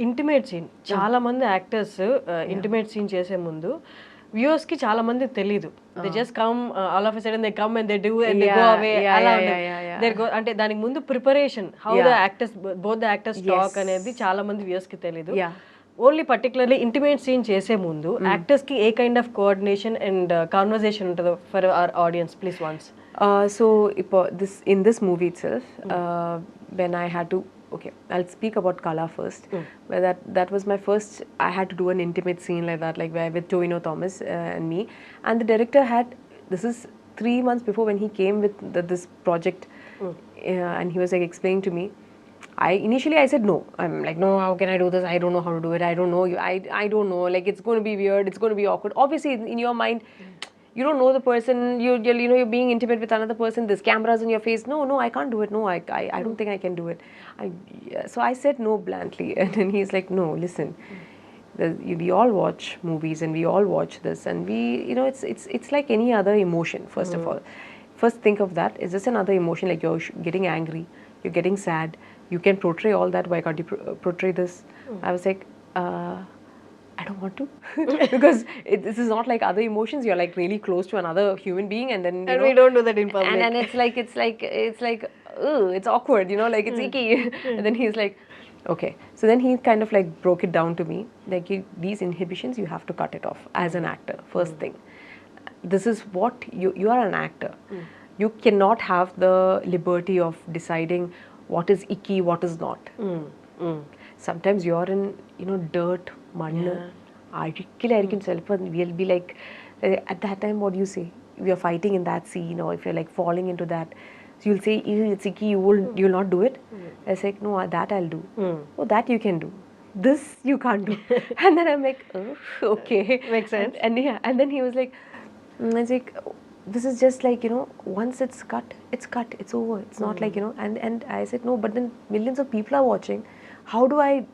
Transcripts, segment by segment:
Intimate scene చాలా మంది actors intimate scene చేసే ముందు వ్యూవర్స్ కి చాలా మంది తెలియదు. They just come all of a sudden they come and they do and they go away అలా ఉంటుంది. అంటే దానికి ముందు preparation how the actors both the actors talk అనేది చాలా మంది వ్యూవర్స్ కి తెలియదు. ఓన్లీ పర్టికులర్లీ ఇంటిమేట్ సీన్ చేసే ముందు యాక్టర్స్ కి a kind of coordination and conversation ఉంటుందో for our audience please once. So in this movie itself, when I had to, okay, I'll speak about Kala first. Where that was my first. I had to do an intimate scene like that, like where with Toino Thomas and me, and the director had. This is 3 months before when he came with this project, and he was like explaining to me. Initially I said no. I'm like, no, how can I do this? I don't know how to do it. I don't know you. I don't know. Like it's going to be weird. It's going to be awkward. Obviously, in your mind, you don't know the person. You're being intimate with another person. There's cameras in your face. No, I can't do it. No, I don't think I can do it. So I said no bluntly, and then he's like, no, listen. We all watch movies and we all watch this, and it's like any other emotion. First of all, first think of that. Is this another emotion? Like you're getting angry, you're getting sad. You can portray all that. Why can't you portray this? I was like, I don't want to because this is not like other emotions. You're like really close to another human being, and then we don't do that in public. And it's like it's awkward, like it's icky. And then he's like, okay. So then he kind of like broke it down to me, like these inhibitions you have to cut it off as an actor. First thing, this is what you are an actor. You cannot have the liberty of deciding what is icky, what is not. Sometimes you're in dirt, mud. We'll be like, at that time, what do you say? We are fighting in that scene, or if you're like falling into that, so you'll say it's icky. You'll not do it. I say no, that I'll do. Oh, that you can do. This you can't do. And then I'm like, oh, okay, makes sense. And then he was like, I was like, this is just like once it's cut, it's over. It's not like And I said no, but then millions of people are watching. How do I,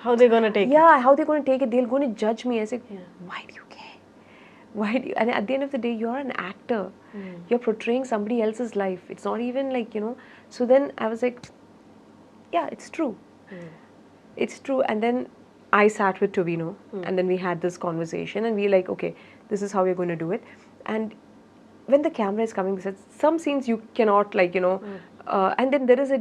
how they're going to take it? Yeah, how they're going to take it? They're going to judge me. I said, why do you care? Why do you? And at the end of the day, you're an actor. You're portraying somebody else's life. It's not even like, So then I was like, yeah, it's true. It's true. And then I sat with Tovino, and then we had this conversation, and we like, okay, this is how we're going to do it. And when the camera is coming, some scenes you cannot and then there is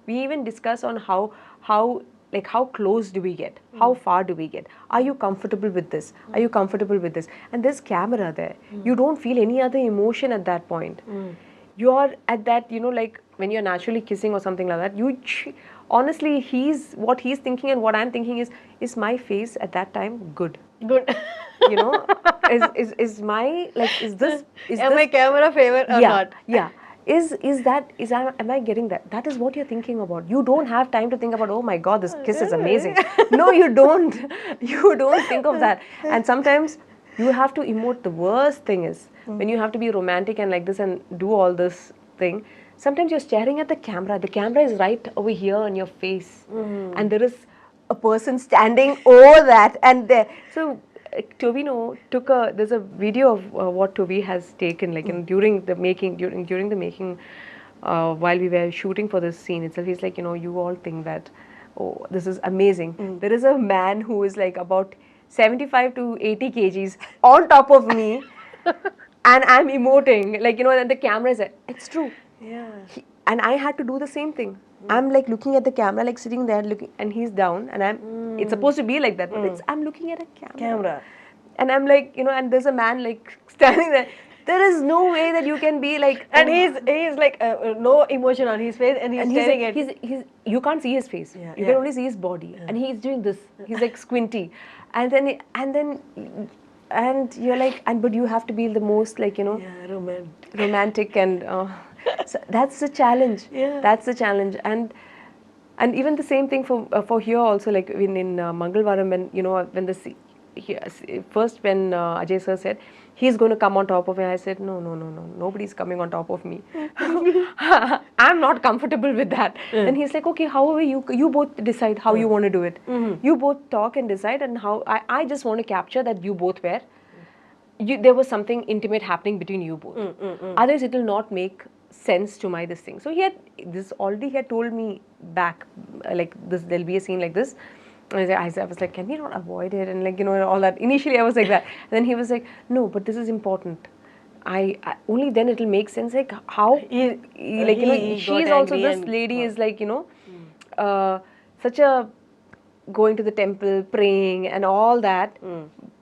we even discuss on how close do we get? How far do we get? Are you comfortable with this? Are you comfortable with this? And there's camera there. You don't feel any other emotion at that point. You're at that, like when you're naturally kissing or something like that, honestly, what he's thinking and what I'm thinking is my face at that time good? Is my, like, is this... Am I camera favor or not? Yeah. Am I getting that? That is what you're thinking about. You don't have time to think about, oh my God, this kiss is amazing. No, you don't. You don't think of that. And sometimes you have to emote. The worst thing is when you have to be romantic and like this and do all this thing, sometimes you're staring at the camera. The camera is right over here on your face. And there is a person standing over that and there. So Tovino there's a video of what Toby has taken, like during the making, while we were shooting for this scene itself. He's like, you all think that, oh, this is amazing. There is a man who is like about 75 to 80 kgs on top of me, and I'm emoting, like, and the camera is like, it's true. Yeah. And I had to do the same thing. I'm like looking at the camera, like sitting there looking, and he's down, and it's supposed to be like that, but I'm looking at a camera. And I'm like, and there's a man like standing there. There is no way that you can be like... And he's like, no emotion on his face, and he's staring at... You can't see his face. You can only see his body. And he's doing this. He's like squinty. And you're like, but you have to be the most like, romantic and... so that's the challenge. That's the challenge. And even the same thing for here also, like in Mangalavaram, when first when Ajay sir said he's going to come on top of me, I said no, nobody's coming on top of me. I'm not comfortable with that. And he's like, okay, however you both decide how you want to do it. You both talk and decide, and how I just want to capture that you both were. There was something intimate happening between you both. Otherwise, it will not make sense to this thing. So he had told me back, like this, there'll be a scene like this. I was like, can we not avoid it? And like, all that. Initially, I was like that. And then he was like, no, but this is important. I only then it'll make sense. Like how, he she got is also, angry this and lady is like, such a going to the temple, praying and all that.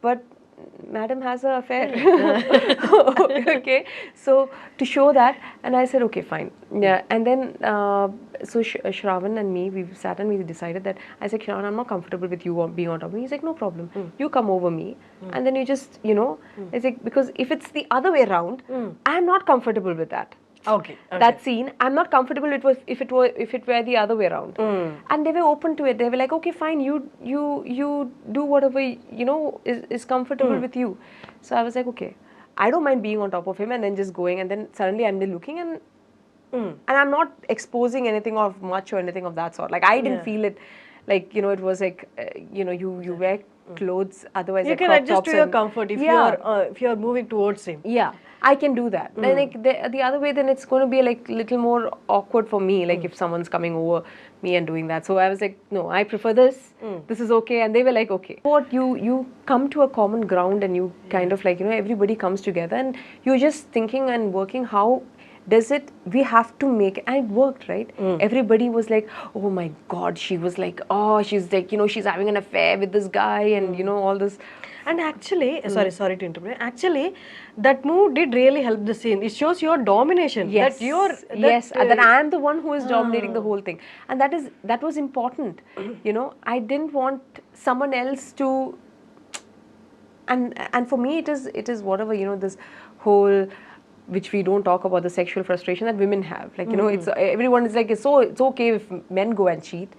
But madam has an affair. Okay, so to show that, and I said, okay, fine. Yeah, and then so Shravan and me, we sat and we decided that, I said, Shravan, I'm not comfortable with you being on top of me. He's like, no problem. You come over me, and then you just, it's like, because if it's the other way around, I'm not comfortable with that. Okay. That scene, I'm not comfortable if it were the other way around. And they were open to it. They were like, okay, fine, you do whatever is comfortable with you. So I was like, okay, I don't mind being on top of him and then just going, and then suddenly I'm looking and I'm not exposing anything of much or anything of that sort. Like I didn't feel it, like it was like you wear clothes, otherwise You like can crop adjust tops to your and, comfort if you're moving towards him. yeah, I can do that. Then like the other way, then it's going to be like little more awkward for me, like if someone's coming over me and doing that. So I was like, no, I prefer this. This is okay. And they were like, okay. What you come to a common ground and you kind of like, everybody comes together and you're just thinking and working how does it, we have to make it, and it worked, right? Everybody was like, oh my God, she was like, oh, she's like, she's having an affair with this guy and all this. And actually, sorry to interrupt. Actually, that move did really help the scene. It shows your domination. Yes, that I am the one who is dominating the whole thing, and that was important. I didn't want someone else to. And for me, it is whatever this whole, which we don't talk about, the sexual frustration that women have. Like it's everyone is like, it's okay if men go and cheat.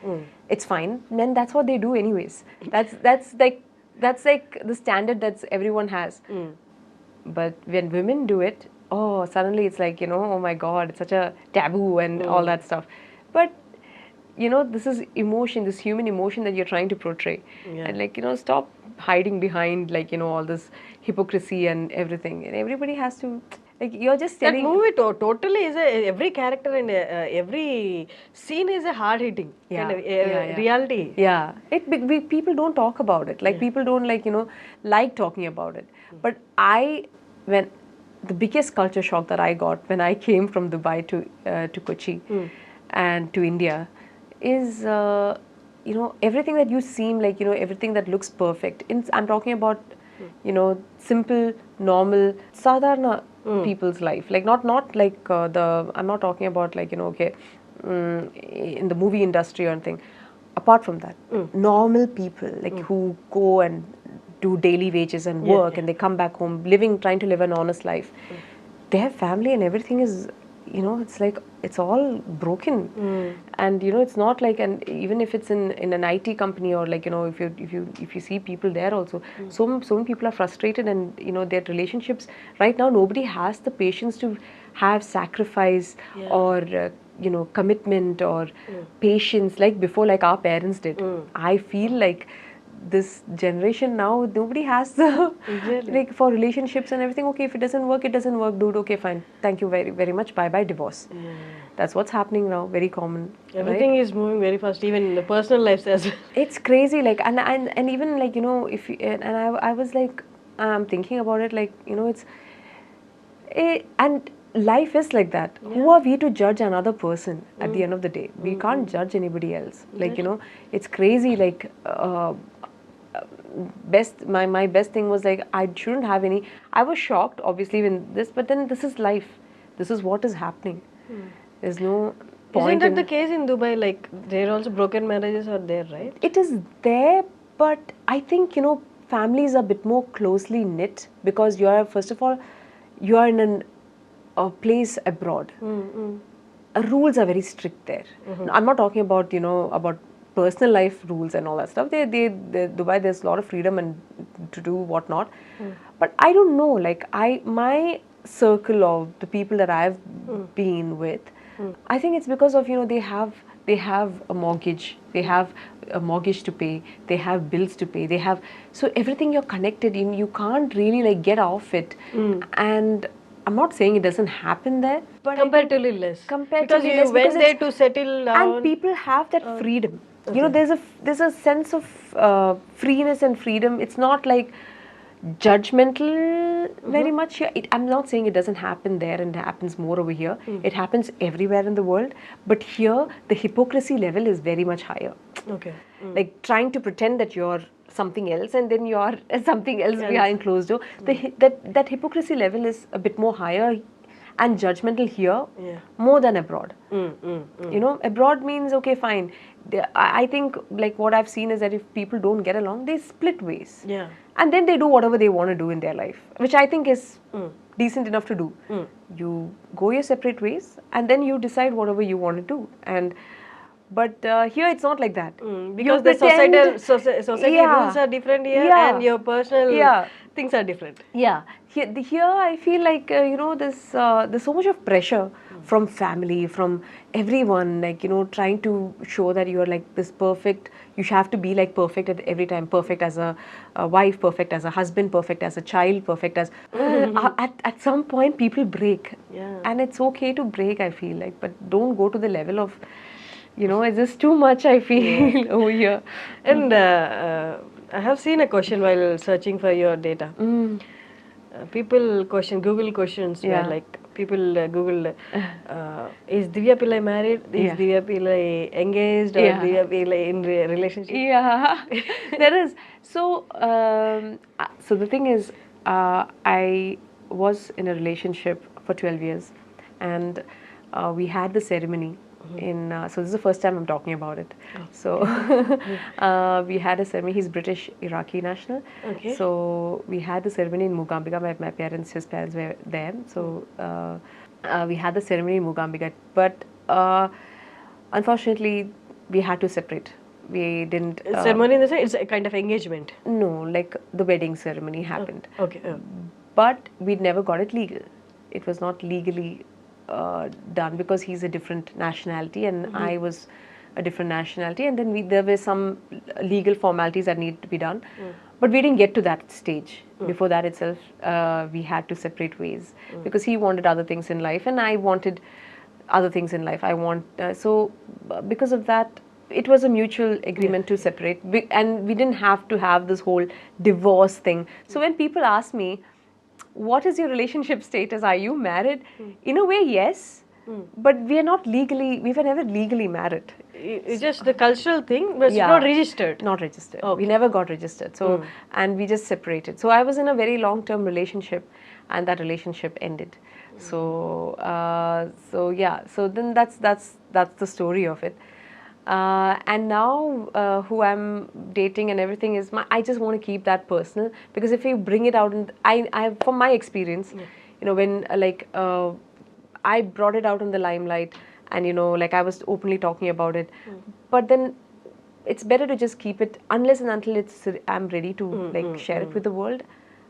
It's fine. Men, that's what they do anyways. That's like the standard that everyone has. But when women do it, oh, suddenly it's like, oh my God, it's such a taboo and all that stuff. But, this is emotion, this human emotion that you're trying to portray. And like, stop hiding behind like, all this hypocrisy and everything. And everybody has to, like, you're just telling. That movie totally is every character and every scene is a hard hitting kind of reality. Yeah, people don't talk about it. Like people don't like talking about it. But when the biggest culture shock that I got when I came from Dubai to Kochi and to India is everything that you seem like everything that looks perfect. I'm talking about simple, normal, sadharana people's life. Like not like I'm not talking about like okay in the movie industry or anything. Apart from that, normal people like who go and do daily wages and work and they come back home trying to live an honest life. They have family and everything is it's like it's all broken and it's not like, and even if it's in an IT company or like if you see people there also, so many people are frustrated and their relationships right now, nobody has the patience to have sacrifice or commitment or patience like before, like our parents did. I feel like this generation now, nobody has the like for relationships and everything. Okay, if it doesn't work, dude. Okay, fine, thank you very very much, bye bye, divorce. That's what's happening now, very common. Everything is moving very fast, even in the personal lives as well. It's crazy, like and even like if you, and I was like I'm thinking about it, like and life is like that. Who are we to judge another person at the end of the day? We can't judge anybody else. Like it's crazy. Like my best thing was like I shouldn't have any. I was shocked, obviously, when this, but then this is life. This is what is happening. There's no point. Isn't that the case in Dubai? Like there are also broken marriages are there, right? It is there, but I think families are a bit more closely knit because you are, first of all, you are in a place abroad. Rules are very strict there. I'm not talking about about personal life rules and all that stuff. Dubai, there's a lot of freedom and to do whatnot. But I don't know, like my circle of the people that I've been with, I think it's because of they have a mortgage, they have a mortgage to pay, they have bills to pay, they have, so everything you're connected in, you can't really like get off it. And I'm not saying it doesn't happen there, but Comparatively less. comparatively because less you went because there to settle down. and people have that freedom. You know, there's a sense of freeness and freedom. It's not like judgmental very much here. I'm not saying it doesn't happen there and it happens more over here. It happens everywhere in the world, but here the hypocrisy level is very much higher. Okay. Like trying to pretend that you're something else and then you're something else behind closed door. That hypocrisy level is a bit more higher and judgmental here more than abroad. You know, abroad means okay, fine. I think like what I've seen is that if people don't get along, they split ways. Yeah. And then they do whatever they want to do in their life, which I think is decent enough to do. You go your separate ways and then you decide whatever you want to do. But here it's not like that. Because You the pretend- society rules are different here, and your personal things are different. Yeah, here I feel like you know there's so much of pressure from family, from everyone, like you know trying to show that you are like this perfect. You have to be like perfect at every time, perfect as a wife, perfect as a husband, perfect as a child, perfect as. At some point, people break, and it's okay to break. I feel like, but don't go to the level of. You know, it's just too much, I feel, over here. And I have seen a question while searching for your data. People question, Google questions where like people Googled, is Divya Pillai married? Is Divya Pillai engaged? Or Divya Pillai in relationship? Yeah, there is. So, so the thing is, I was in a relationship for 12 years and we had the ceremony. So this is the first time I'm talking about it. So we had a ceremony. He's British Iraqi national. Okay. So we had the ceremony in Mugambika. My parents, his parents were there. So we had the ceremony in Mugambika. But unfortunately, we had to separate. We didn't. Ceremony in the sense, it's a kind of engagement. No, like the wedding ceremony happened. Okay. But we never got it legal. It was not legally done because he's a different nationality and I was a different nationality, and then there were some legal formalities that needed to be done, but we didn't get to that stage. Before that itself, we had to separate ways because he wanted other things in life and I wanted other things in life. So because of that, it was a mutual agreement to separate, and we didn't have to have this whole divorce thing. So when people ask me, what is your relationship status? Are you married? In a way, yes. But we were never legally married. It's just the cultural thing, but it's not registered. Not registered. Okay. We never got registered. So, and we just separated. So I was in a very long-term relationship and that relationship ended. So, so then that's the story of it. And now who I'm dating and everything is I just want to keep that personal, because if you bring it out, and I from my experience, you know, when I brought it out in the limelight and you know like I was openly talking about it, but then it's better to just keep it unless and until I'm ready to like share it with the world.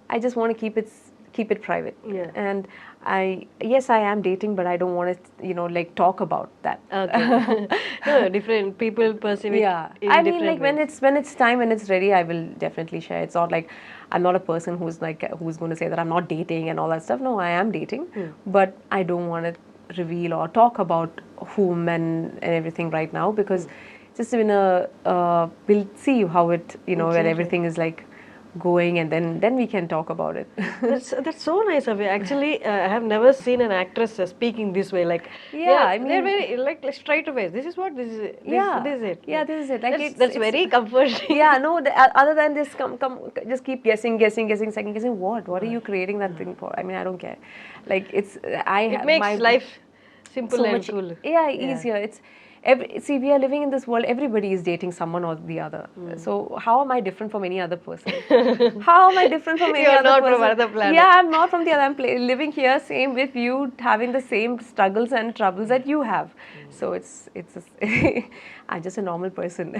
I just want to keep it private. And I am dating, but I don't want to, you know, like talk about that. Okay. No, different people perceive it. I mean, like when it's time, when it's ready, I will definitely share. It's not like I'm not a person who's going to say that I'm not dating and all that stuff. No, I am dating, but I don't want to reveal or talk about whom and everything right now, because just in we'll see how it, you know, when everything is like going, and then we can talk about it. That's so nice of you. Actually, I have never seen an actress speaking this way. Like, I mean, they're very like straight away. This is what this is. This is it. Yeah, this is it. Like that's very comforting. Yeah, no. Other than this, just keep guessing, second guessing. What are you creating that thing for? I mean, I don't care. Like it makes life simple and cool. Yeah, easier. It's. See, we are living in this world, everybody is dating someone or the other. So how am I different from any other person? How am I different from any other person? You're not from another planet. Yeah, I'm not from the other. I'm living here, same with you, having the same struggles and troubles that you have. So it's I'm just a normal person.